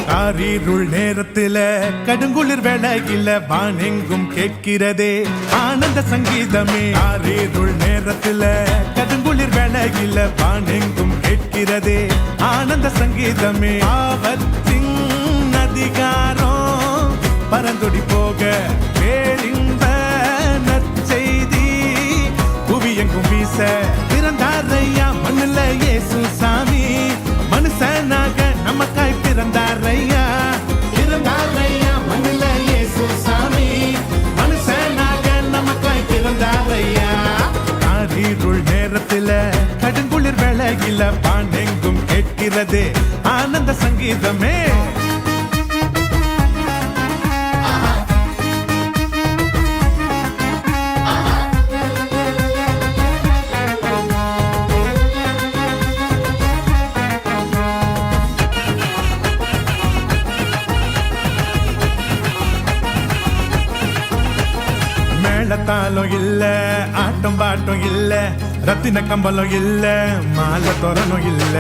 காரிருள் நேரத்தில கடுங்குளிர் வேளையில வானெங்கும் கேட்கிறதே ஆனந்த சங்கீதமே. காரிருள் நேரத்தில கடுங்குளிர் வேளையில வானெங்கும் கேட்கிறதே ஆனந்த சங்கீதமே. ஆபத்தின் அதிகாரம் பரந்தொடி போக பேரின்ப நற்செய்தி புவி எங்கும் வீச பிறந்தாரையா மண்ணுல இயேசு சாமி. மனுஷனாக நமக்காய் பிறந்தாரையா மண்ணுல இயேசு சாமி. மனுஷனாக நமக்காய் பிறந்தாரையா. காரிருள் நேரத்தில கடுங்குளிர் வேளையில பாண்டெங்கும் கேட்கிறதே ஆனந்த சங்கீதமே. மேளத்தாலும் இல்ல ஆட்டம் பாட்டம் இல்ல ரத்தின கம்பலம் இல்ல மாலை தோரணும் இல்ல.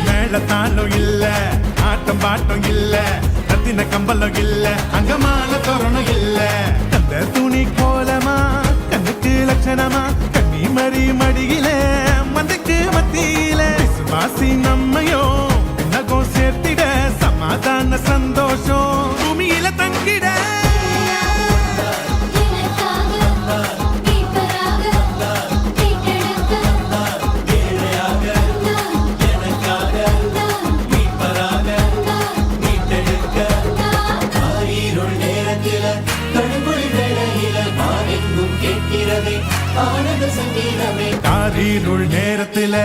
மேளத்தாலும் இல்ல ஆட்டம் பாட்டம் இல்ல ரத்தின கம்பலம் இல்ல அங்க மாலை தோரணும் இல்ல. அந்த துணி கோலமா கண்ணுக்கு லட்சணமா கண்ணி மறி மடியில மந்தைக்கு மத்தியில விசுவாசி நம்மையோ சேர்த்திட சமாதான சந்தோஷம் பூமியில தங்கிட. காரிருள் நேரத்தில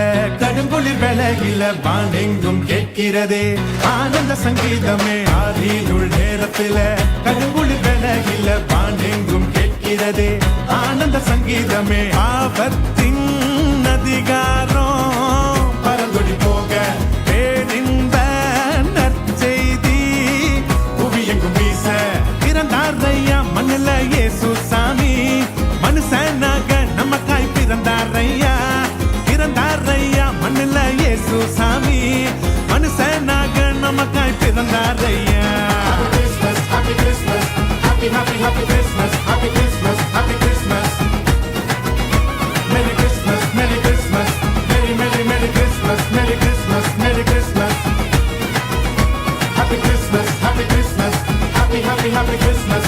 கடுங்குளிர் வேளையில வானெங்கும் கேட்கிறதே ஆனந்த சங்கீதமே. காரிருள் நேரத்தில கடுங்குளிர் வேளையில வானெங்கும் கேட்கிறதே ஆனந்த சங்கீதமே. ஆபத்தின் அதிகாரம் பரந்தொடி போக பேரின்ப நற்செய்தி புவி எங்கும் வீச பிறந்தாரையா மண்ணுல இயேசு சாமி. மனுஷனாக நமக்காய் பிறந்தாரையா மண்ணுல இயேசு சாமி. மனுஷனாக நமக்காய் பிறந்தாரையா. Happy Christmas, happy happy happy Christmas, happy Christmas, happy Christmas. Merry Christmas, Merry Christmas, Merry Merry Merry Christmas, Merry Christmas, Merry Christmas. Happy Christmas, happy Christmas, happy happy happy Christmas.